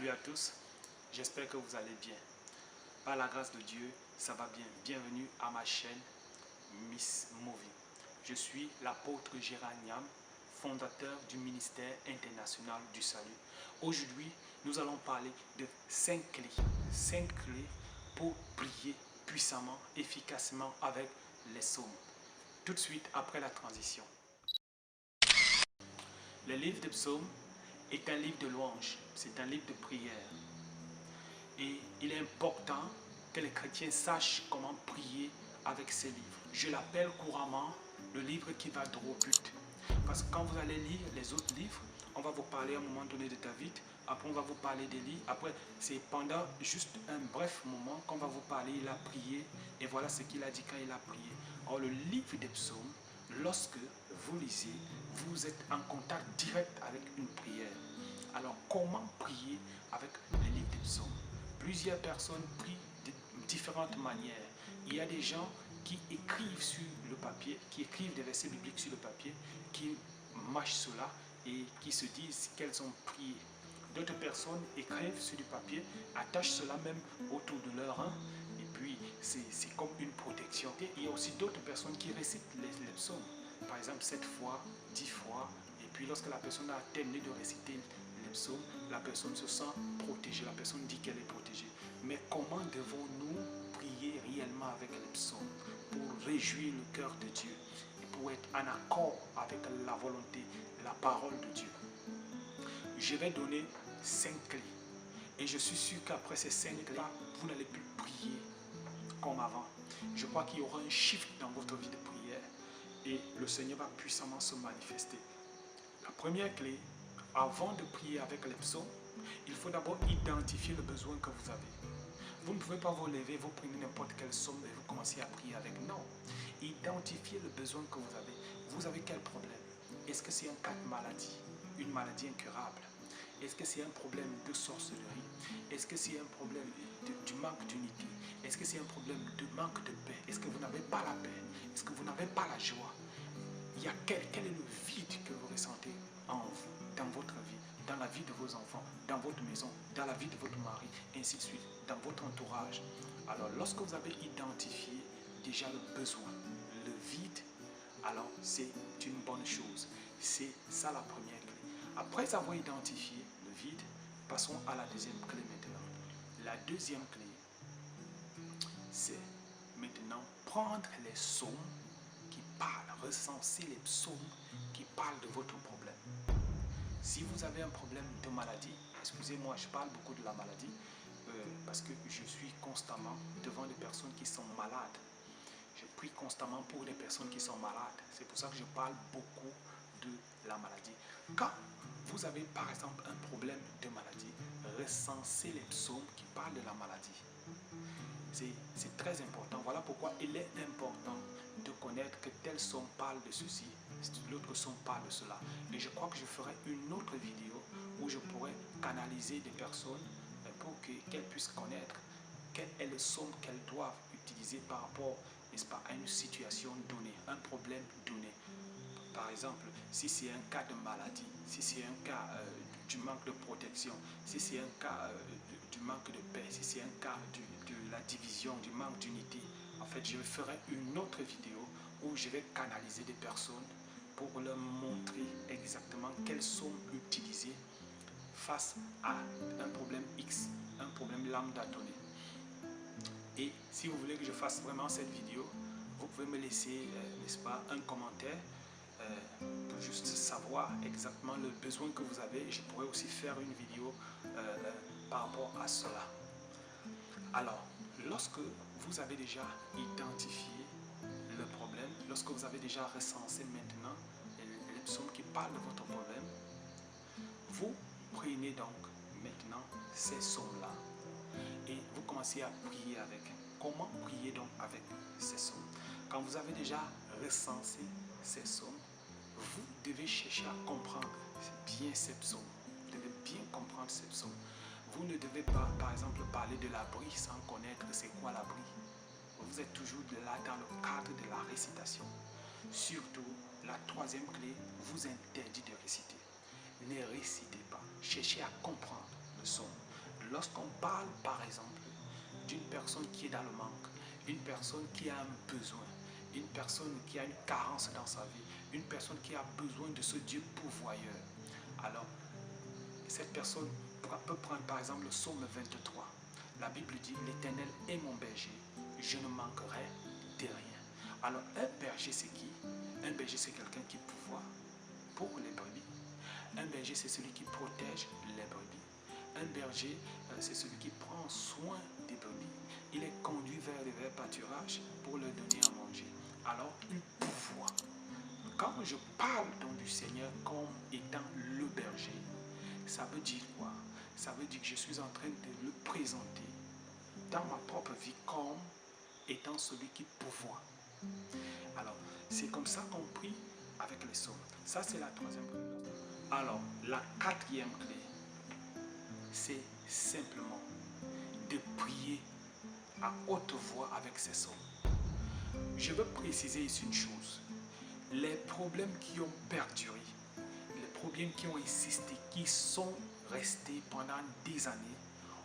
Salut à tous, j'espère que vous allez bien. Par la grâce de Dieu, ça va bien. Bienvenue à ma chaîne Miss Movie. Je suis l'apôtre Gérard Niam, fondateur du ministère international du salut. Aujourd'hui, nous allons parler de 5 clés. 5 clés pour prier puissamment, efficacement avec les psaumes. Tout de suite après la transition. Le livre des psaumes est un livre de louange, c'est un livre de prière. Et il est important que les chrétiens sachent comment prier avec ces livres. Je l'appelle couramment le livre qui va droit au but. Parce que quand vous allez lire les autres livres, on va vous parler à un moment donné de David, après on va vous parler d'Élie, après c'est pendant juste un bref moment qu'on va vous parler, il a prié, et voilà ce qu'il a dit quand il a prié. Or le livre des psaumes, lorsque vous lisez, vous êtes en contact direct avec une prière. Alors comment prier avec les livres des psaumes? Plusieurs personnes prient de différentes manières. Il y a des gens qui écrivent sur le papier, qui écrivent des versets bibliques sur le papier, qui mâchent cela et qui se disent qu'elles ont prié. D'autres personnes écrivent sur du papier, attachent cela même autour de leur rein, et puis c'est comme une protection. Et il y a aussi d'autres personnes qui récitent les psaumes. Par exemple, 7 fois, 10 fois, et puis lorsque la personne a terminé de réciter les psaumes, la personne se sent protégée, la personne dit qu'elle est protégée. Mais comment devons-nous prier réellement avec les psaumes pour réjouir le cœur de Dieu et pour être en accord avec la volonté, la parole de Dieu? Je vais donner 5 clés. Et je suis sûr qu'après ces 5 clés, vous n'allez plus prier comme avant. Je crois qu'il y aura un shift dans votre vie de prière et le Seigneur va puissamment se manifester. La première clé, avant de prier avec les psaumes, il faut d'abord identifier le besoin que vous avez. Vous ne pouvez pas vous lever, vous prenez n'importe quel psaume et vous commencez à prier avec. Non. Identifiez le besoin que vous avez. Vous avez quel problème? Est-ce que c'est un cas de maladie? Une maladie incurable? Est-ce que c'est un problème de sorcellerie? Est-ce que c'est un problème du manque d'unité? Est-ce que c'est un problème de manque de paix? Est-ce que vous n'avez pas la paix? Est-ce que vous n'avez pas la joie? Quel est le vide que vous ressentez en vous, dans votre vie, dans la vie de vos enfants, dans votre maison, dans la vie de votre mari, ainsi de suite, dans votre entourage? Alors, lorsque vous avez identifié déjà le besoin, le vide, alors c'est une bonne chose. C'est ça la première clé. Après avoir identifié le vide, passons à la deuxième clé maintenant. La deuxième clé, c'est maintenant prendre les psaumes qui parlent, recenser les psaumes qui parlent de votre problème. Si vous avez un problème de maladie, excusez-moi, je parle beaucoup de la maladie parce que je suis constamment devant des personnes qui sont malades. Je prie constamment pour les personnes qui sont malades. C'est pour ça que je parle beaucoup de la maladie. Quand vous avez par exemple un problème de maladie, recensez les psaumes qui parlent de la maladie. C'est très important. Voilà pourquoi il est important de connaître que tel psaume parle de ceci, l'autre psaume parle de cela. Et je crois que je ferai une autre vidéo où je pourrai canaliser des personnes pour qu'elles puissent connaître quel est le psaume qu'elles doivent utiliser par rapport, n'est-ce pas, à une situation donnée, un problème donné. Par exemple, si c'est un cas de maladie, si c'est un cas du manque de protection, si c'est un cas du manque de paix, si c'est un cas de la division, du manque d'unité, en fait, je ferai une autre vidéo où je vais canaliser des personnes pour leur montrer exactement quels sont utilisés face à un problème X, un problème lambda donné. Et si vous voulez que je fasse vraiment cette vidéo, vous pouvez me laisser, n'est-ce pas, un commentaire pour juste savoir exactement le besoin que vous avez. Et je pourrais aussi faire une vidéo par rapport à cela. Alors, lorsque vous avez déjà identifié le problème, lorsque vous avez déjà recensé maintenant les psaumes qui parlent de votre problème, vous prenez donc maintenant ces psaumes-là et vous commencez à prier avec. Comment prier donc avec ces psaumes? Quand vous avez déjà recensé ces psaumes, vous devez chercher à comprendre bien ces psaumes. Vous devez bien comprendre ces psaumes. Vous ne devez pas, par exemple, parler de l'abri sans connaître c'est quoi l'abri. Vous êtes toujours là dans le cadre de la récitation. Surtout, la troisième clé vous interdit de réciter. Ne récitez pas. Cherchez à comprendre le psaume. lorsqu'on parle par exemple d'une personne qui est dans le manque, une personne qui a un besoin, une personne qui a une carence dans sa vie, une personne qui a besoin de ce Dieu pourvoyeur, alors cette personne peut prendre par exemple le psaume 23. La Bible dit, l'Éternel est mon berger, je ne manquerai de rien. Alors un berger c'est qui? Un berger c'est quelqu'un qui pourvoit pour les brebis. Un berger c'est celui qui protège les brebis. Un berger c'est celui qui prend soin des brebis. Il est conduit vers les verts pâturages pour leur donner à manger. Alors il pourvoit. Quand je parle donc du Seigneur comme étant le berger, ça veut dire quoi? Ça veut dire que je suis en train de le présenter dans ma propre vie comme étant celui qui pourvoit. Alors, c'est comme ça qu'on prie avec les psaumes. Ça, c'est la troisième clé. Alors, la quatrième clé, c'est simplement de prier à haute voix avec ces psaumes. Je veux préciser ici une chose. Les problèmes qui ont perduré, les problèmes qui ont insisté, qui sont restés pendant des années,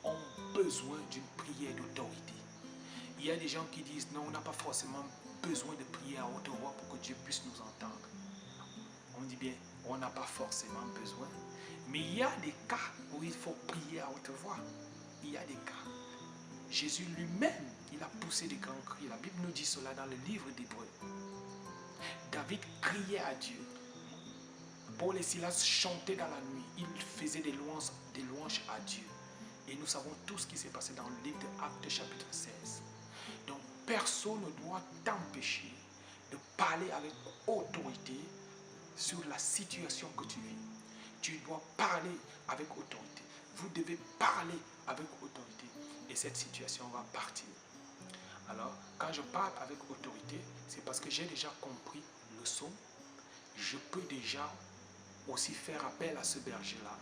ont besoin d'une prière d'autorité. Il y a des gens qui disent non, on n'a pas forcément besoin de prier à haute voix pour que Dieu puisse nous entendre. On dit bien, on n'a pas forcément besoin. Mais il y a des cas où il faut prier à haute voix. Il y a des cas. Jésus lui-même, il a poussé des grands cris. La Bible nous dit cela dans le livre d'Hébreux. David criait à Dieu. Paul et Silas chantaient dans la nuit. Ils faisaient des louanges à Dieu. Et nous savons tout ce qui s'est passé dans le livre de Actes chapitre 16. Donc personne ne doit t'empêcher de parler avec autorité sur la situation que tu vis. Tu dois parler avec autorité. Vous devez parler avec autorité. Et cette situation va partir. Alors, quand je parle avec autorité, c'est parce que j'ai déjà compris le son. Je peux déjà aussi faire appel à ce berger-là.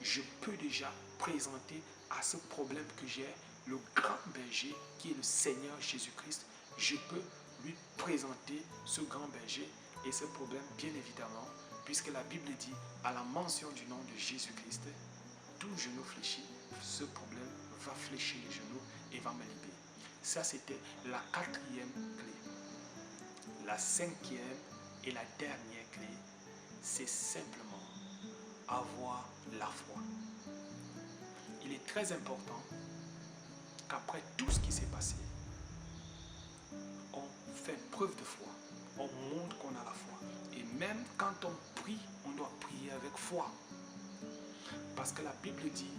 Je peux déjà présenter à ce problème que j'ai le grand berger qui est le Seigneur Jésus-Christ. Je peux lui présenter ce grand berger et ce problème, bien évidemment, puisque la Bible dit, à la mention du nom de Jésus-Christ, tout genou fléchit, ce problème va fléchir les genoux et va me libérer. Ça, c'était la quatrième clé. La cinquième et la dernière clé, c'est simplement avoir la foi. Il est très important qu'après tout ce qui s'est passé, on fait preuve de foi. On montre qu'on a la foi. Et même quand on prie, on doit prier avec foi. Parce que la Bible dit,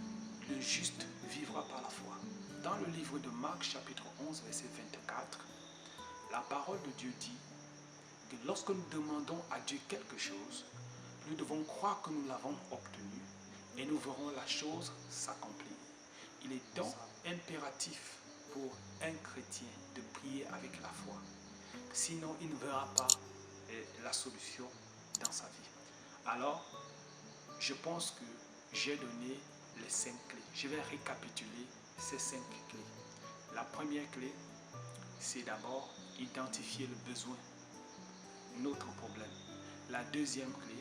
le juste vivra par la foi. Dans le livre de Marc, chapitre 11, verset 24, la parole de Dieu dit que lorsque nous demandons à Dieu quelque chose, nous devons croire que nous l'avons obtenu et nous verrons la chose s'accomplir. Il est donc impératif pour un chrétien de prier avec la foi. Sinon, il ne verra pas la solution dans sa vie. Alors, je pense que j'ai donné les 5 clés. Je vais récapituler ces 5 clés. La première clé, c'est d'abord identifier le besoin, notre problème. La deuxième clé,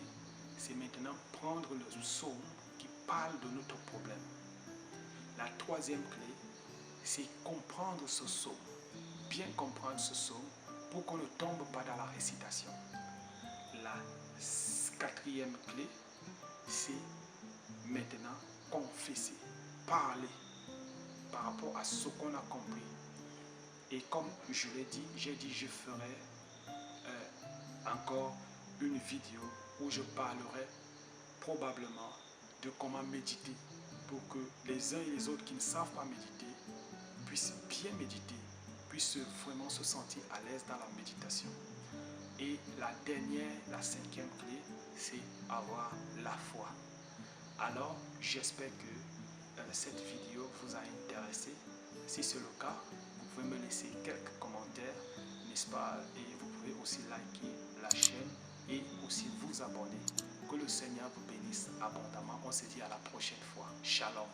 c'est maintenant prendre le psaume qui parle de notre problème. La troisième clé, c'est comprendre ce psaume, bien comprendre ce psaume pour qu'on ne tombe pas dans la récitation. La quatrième clé, c'est maintenant confesser, parler par rapport à ce qu'on a compris. Et comme je l'ai dit, je ferai encore une vidéo où je parlerai probablement de comment méditer pour que les uns et les autres qui ne savent pas méditer puissent bien méditer, puissent vraiment se sentir à l'aise dans la méditation. Et la dernière, la cinquième clé, c'est avoir la foi. Alors, j'espère que cette vidéo vous a intéressé. Si c'est le cas, vous pouvez me laisser quelques commentaires, n'est-ce pas? Et vous pouvez aussi liker la chaîne et aussi vous abonner. Que le Seigneur vous bénisse abondamment. On se dit à la prochaine fois. Shalom.